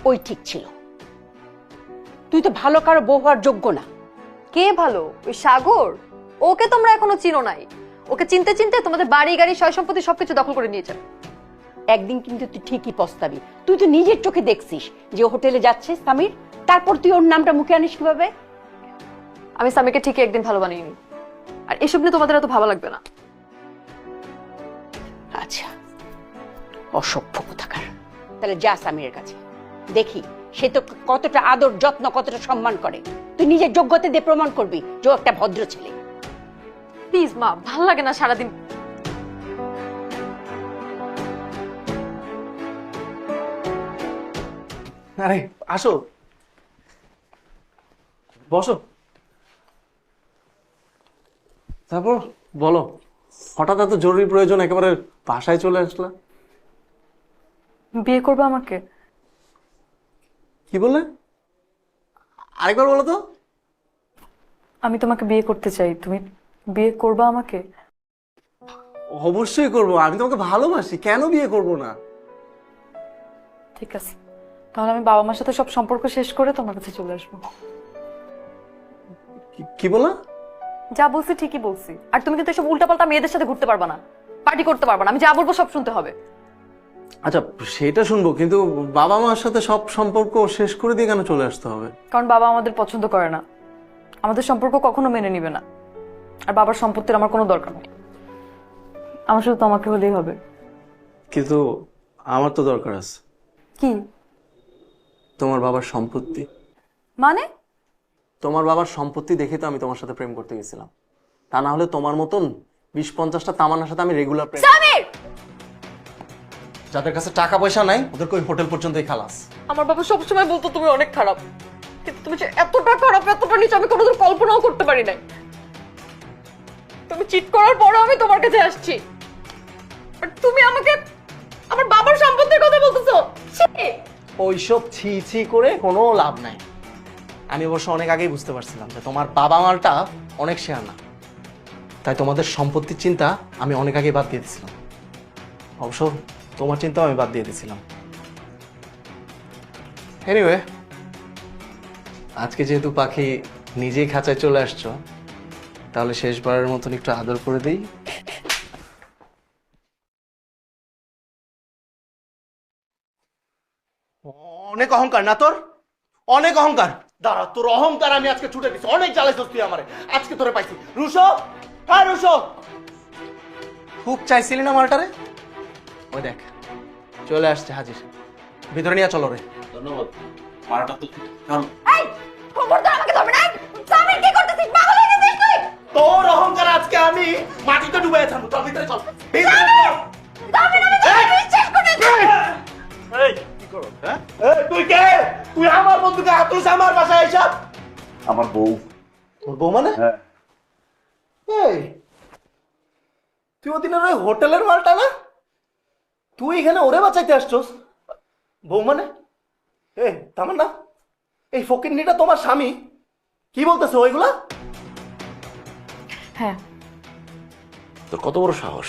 ওই ঠিক ছিল। তুই তো ভালো কারো বউ হওয়ার যোগ্য না। কে ভালো? ওই সাগর? ওকে তোমরা এখনো চিনো নাই। ওকে চিনতে চিনতে তোমাদের বাড়ি গাড়ি সয় সম্পত্তি সবকিছু দখল করে নিয়েছে। একদিন কিন্তু তুই ঠিকই পস্তাবি। তুই তো নিজের চোখে দেখছিস যে ও হোটেলে যাচ্ছে সামির, তারপর তুই ওর নামটা মুখে আনিস কিভাবে? আমি সামিকে ঠিকই একদিন ভালো বানিয়ে নি, আর এসব নিয়ে তোমাদের এত ভালো লাগবে না। আচ্ছা, অসভ্য কোথাকার। তাহলে যা সামিরের কাছে, দেখি সে তো কতটা আদর যত্ন, কতটা সম্মান করে। তুই নিজের যোগ্যতা দিয়ে প্রমাণ করবি যে ও একটা ভদ্র ছেলে। প্লিজ মা, ভাল লাগে না সারাদিন। আরে আসো, বসো, তারপর বলো হঠাৎ এত জরুরি প্রয়োজন একেবারে বাসায় চলে আসলা? বিয়ে করবে আমাকে? কি বললে? আরেকবার বলো তো। আমি তোমাকে বিয়ে করতে চাই, তুমি বিয়ে করবে আমাকে? অবশ্যই করব, আমি তোমাকে ভালোবাসি, কেন বিয়ে করব না? ঠিক আছে, তাহলে আমি বাবা মার সাথে সব সম্পর্ক শেষ করে তোমার কাছে চলে আসবো। কি বলা? যা বলছি ঠিকই বলছি। আর তুমি কিন্তু এসব উল্টাপাল্টা মেয়েদের সাথে ঘুরতে পারবা না, পার্টি করতে পারবা না। আমি যা বলবো সব শুনতে হবে। আচ্ছা সেটা শুনবো, কিন্তু বাবা মার সাথে সব সম্পর্ক শেষ করে দিয়ে কেন চলে আসতে হবে? কারণ বাবা আমাদের পছন্দ করে না, আমাদের সম্পর্ক কখনো মেনে নিবে না। আর বাবার সম্পত্তির আমার কোনো দরকার নেই, আমার শুধু তোমাকে হলেই হবে। কিন্তু আমার তো দরকার আছে। কি? তোমার বাবার সম্পত্তি। মানে? তোমার বাবার সম্পত্তি দেখে তো আমি তোমার সাথে প্রেম করতে গেছিলাম। তা না হলে তোমার মতন 20-50টা তামান্নার সাথে আমি রেগুলার প্রেম। সামির! যাদের কাছে টাকা পয়সা নাই ওদেরকে ওই হোটেল পর্যন্তই খালাস। আমার বাবা সবসময় বলতো তুমি অনেক খারাপ, কিন্তু তুমি যে এতটা খারাপ, এতটা নিচে আমি কোনোদিন কল্পনাও করতে পারি নাই। তুমি চিট করার পরও আমি তোমার কাছে আসছি, আর তুমি আমাকে আমার বাবার সম্পত্তির কথা বলতেছো। ছি! ওইসব ছি ছি করে কোনো লাভ নাই। আমি অবশ্য অনেক আগেই বুঝতে পারছিলাম যে তোমার বাবা মালটা অনেক শেয়ার না, তাই তোমাদের সম্পত্তির চিন্তা আমি অনেক আগেই বাদ দিয়ে দিয়েছিলাম। অবশ্য তোমার চিন্তাও আমি বাদ দিয়ে দিয়েছিলাম। এনিওয়ে, আজকে যেহেতু পাখি নিজেই খাঁচায় চলে আসছো, তাহলে শেষবারের মতন একটু আদর করে দিই। অনেক অহংকার না তোর? অনেক অহংকার। দাঁড়া, তোর অহংকার আমি আজকে ছুটে দিচ্ছি। অনেক জ্বালাইছিস তুই আমারে, আজকে তোরে পাইছি। রুশো, হ্যাঁ রুশো, খুব চাইছিলি না মালটারে? ওই দেখ চলে আসছে হাজির। ভিতরে নিয়ে চলো রে। ধন্যবাদ। মারাটা তো কারণ এই খবরদার আমাকে ধরবে না। সামির কি করতেছিস? পাগল হয়ে গেছিস তুই? তোর অহংকার আজকে আমি মাটিতে ডুবাই ছাড়বো। চল ভিতরে চল, ভিতরে চল। সামির আমি তোকে বিশ্বাস করি না। এই কি করো হ্যাঁ? এই তুই কে? তুই আমার বন্ধুকে আতুস আমার বাসায় এসব? আমার বউ। তোর বউ মানে? হ্যাঁ। এই তুই ওদিনের ওই হোটেলের মালটা না? তুই এখানে ওরে বাঁচাইতে আসছস? বউ মানে? এ তামান না, এই ফকিন্নিটা তোমার স্বামী? কি বলতেছে ওইগুলা? হ্যাঁ, তোর কত বড় সাহস!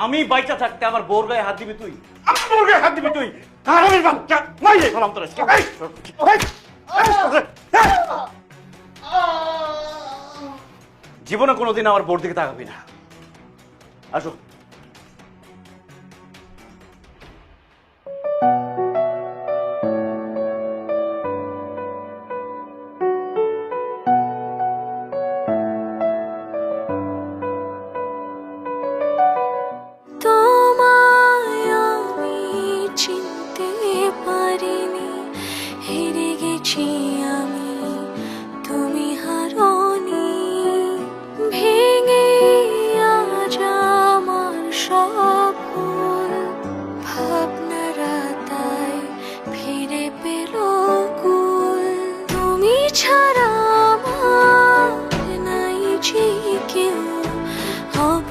আমি বাইচা থাকতে আমার বউর গায়ে হাত দিবি তুই? আমার বউর গায়ে হাত দিবি তুই? হারামির বাচ্চা, নাই রে সালাম তোর আজকে। এই, এই, জীবনে কোনোদিন আমার বোর দিকে তাকাবি না। আসো। তোমায় আমি চিনতে পারিনি, হেরে গেছি আমি, তুমি হারোনি। ভেঙে আজ আমার সফল ভাবনারা তাই ফিরে পেল কুল। তুমি ছাড়া আমার নাই যে কেউ, হব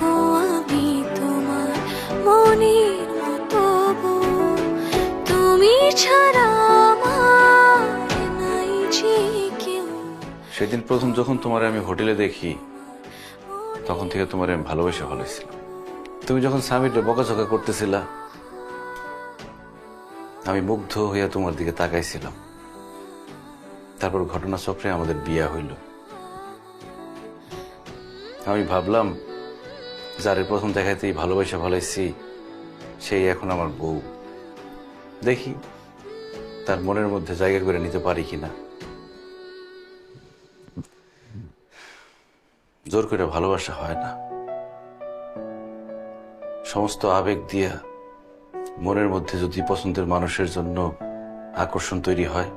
আমি তোমার মনের মতো বউ। তুমি ছাড়া আমার নাই যে কেউ। সেদিন প্রথম যখন তোমার আমি হোটেলে দেখি, তখন থেকে তোমার আমি ভালোবেসে ফেলেছিলাম। তুমি যখন স্বামীর বকাঝকা করতেছিলা, আমি মুগ্ধ হইয়া তোমার দিকে তাকাইছিলাম। তারপর ঘটনাচক্রে আমাদের বিয়া হইল। আমি ভাবলাম যারে প্রথম দেখাইতেই ভালোবাসা ফেলাইছি, সেই এখন আমার বউ। দেখি তার মনের মধ্যে জায়গা করে নিতে পারি কিনা। জোর করে ভালোবাসা হয় না, সমস্ত আবেগ দিয়া মনের মধ্যে যদি পছন্দের মানুষের জন্য আকর্ষণ তৈরি হয়,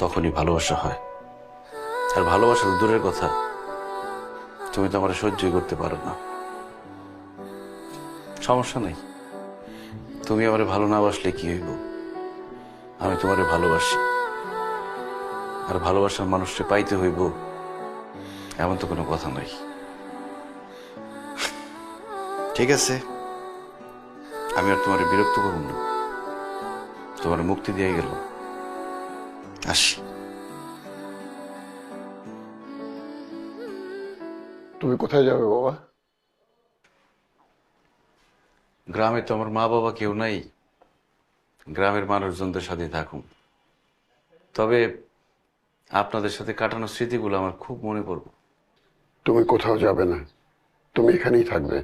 তখনই ভালোবাসা হয়। আর ভালোবাসা তো দূরের কথা, তুমি তো আমার সহ্যই করতে পারো না। সমস্যা নেই, তুমি আমারে ভালো না বাসলে কি হইব? আমি তোমারে ভালোবাসি, আর ভালোবাসার মানুষকে পাইতে হইব এমন তো কোনো কথা নাই। ঠিক আছে, আমি আর তোমার বিরক্ত করব না, তোমার মুক্তি দিয়ে গেল, আসি। তুমি কোথায় যাবে বাবা? গ্রামে তো আমার মা বাবা কেউ নাই, গ্রামের মানুষজনদের সাথে থাকুন। তবে আপনাদের সাথে কাটানো স্মৃতিগুলো আমার খুব মনে পড়বে। তুমি কোথাও যাবে না, তুমি এখানেই থাকবে।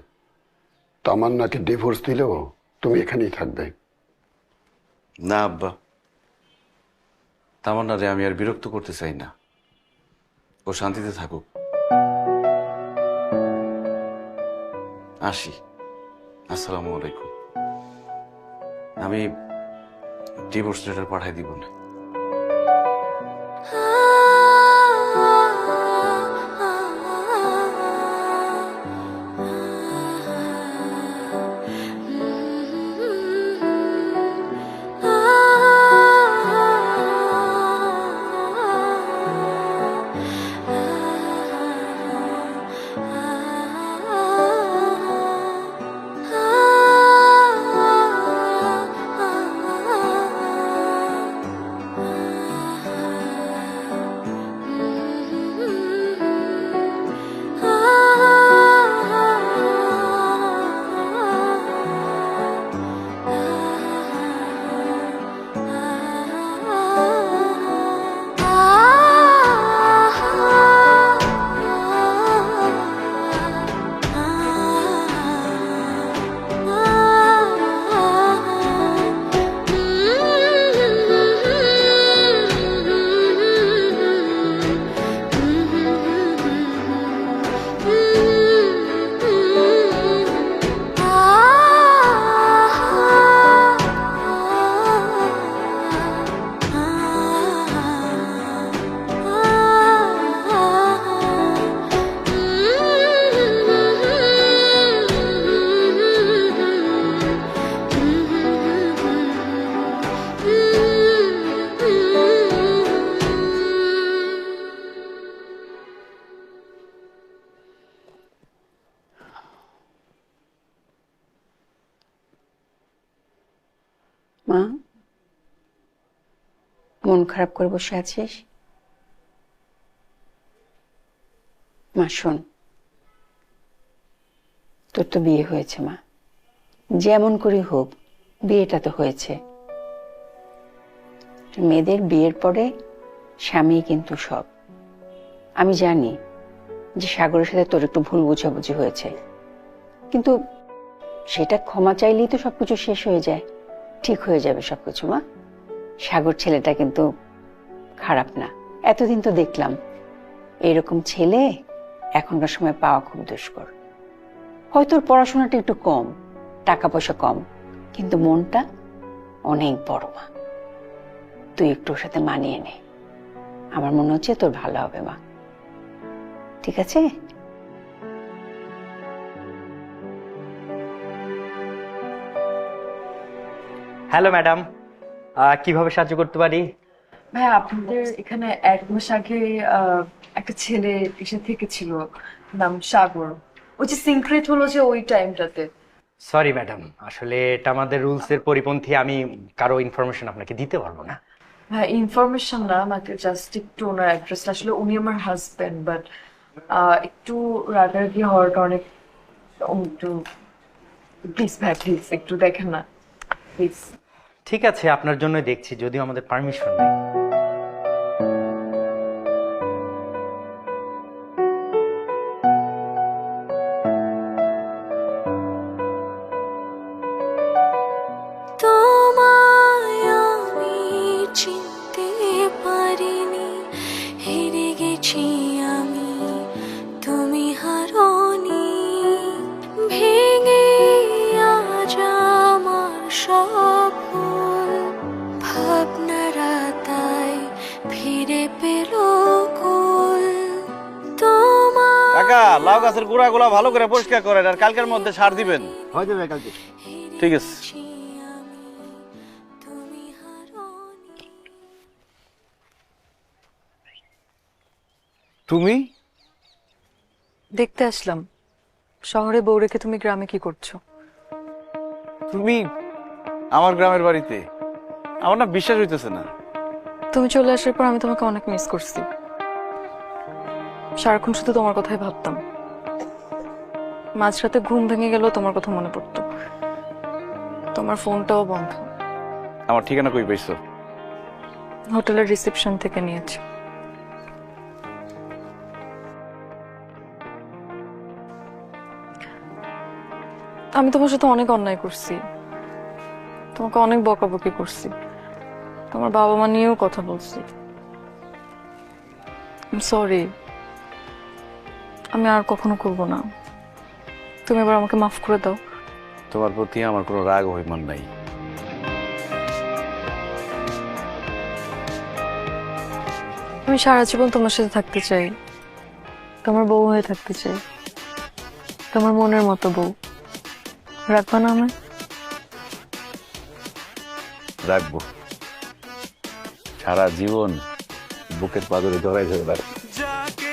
তামান্নাকে ডিভোর্স দিলেও তুমি এখানেই থাকবে। না আব্বা, তামান্নারে আমি আর বিরক্ত করতে চাই না, ও শান্তিতে থাকুক। আসি, আসসালামু আলাইকুম। আমি ডিভোর্স লেটার পাঠাই দিব না। মা, মন খারাপ করে বসে আছিস? মা শোন, তোর তো বিয়ে হয়েছে মা, যেমন করে হোক বিয়েটা তো হয়েছে। মেয়েদের বিয়ের পরে স্বামী কিন্তু সব। আমি জানি যে সাগরের সাথে তোর একটু ভুল বোঝাবুঝি হয়েছে, কিন্তু সেটা ক্ষমা চাইলেই তো সবকিছু শেষ হয়ে যায়, ঠিক হয়ে যাবে সবকিছু। মা, সাগর ছেলেটা কিন্তু খারাপ না, এতদিন তো দেখলাম। এরকম ছেলে এখনকার সময় পাওয়া খুব দুষ্কর। হয়তো ওর পড়াশোনাটা একটু কম, টাকা পয়সা কম, কিন্তু মনটা অনেক বড়। মা, তুই একটু ওর সাথে মানিয়ে নে, আমার মনে হচ্ছে তোর ভালো হবে। মা, ঠিক আছে? হ্যালো ম্যাডাম, কিভাবে সাহায্য করতে পারি? ভাই আপনাদের এখানে 1 মাস আগে একটা ছেলে এসে থেকেছিল, নাম সাগর। ওই যে সিনক্রেট হলো যে ওই টাইমটাতে। সরি ম্যাডাম, আসলে এটা আমাদের রুলস এর পরিপন্থী, আমি কারো ইনফরমেশন আপনাকে দিতে পারবো না। ভাই ইনফরমেশন না, আমাকে জাস্ট একটু ওনার অ্যাড্রেসটা, আসলে উনি আমার হাজবেন্ড, বাট একটু রাগারাগি হওয়াটা অনেক, একটু প্লিজ ভাই প্লিজ একটু দেখেন না প্লিজ। ঠিক আছে, আপনার জন্য দেখছি, যদিও আমাদের পারমিশন নেই। তোমায় আমি চিনতে পারিনি, হেরে গেছি আমি, তুমি হারোনি। ভেঙে আজ আমার সফল ভাবনারা তাই ফিরে পেল কুল। তোমার কাকা, লাউ গাছের গোড়াগুলা ভালো করে পরিষ্কার করেন, আর কালকের মধ্যে সার দিবেন। হয়ে যাবে কালকে। ঠিক আছে। তুমি হারোনি। তুমি দেখতে আসলাম শহরে বউ রেখে তুমি গ্রামে কি করছো? তুমি আমার গ্রামের বাড়িতে? আমার না বিশ্বাস হইতেছে না। তুমি চলে আসার পর আমি তোমাকে অনেক মিস করছি। সারাক্ষণ শুধু তোমার কথাই ভাবতাম। মাঝরাতে ঘুম ভেঙে গেলেও তোমার কথা মনে পড়তো। তোমার ফোনটাও বন্ধ। আমার ঠিকানা কই পাইছো? হোটেলের রিসেপশন থেকে নিয়েছি। আমি তোমার সাথে অনেক অন্যায় করছি, তোমাকে অনেক বকাবকি করছি, তোমার বাবা মা নিয়েও কথা বলছি। সরি, আমি আর কখনো করব না। তুমি এবার আমাকে মাফ করে দাও। তোমার প্রতি আমার কোনো রাগ অভিমান নাই। আমি সারা জীবন তোমার সাথে থাকতে চাই, তোমার বউ হয়ে থাকতে চাই, তোমার মনের মতো বউ। রাখবা না আমায়? রাখবো, সারা জীবন বুকের পাদরে জড়াই ধরে রাখবো।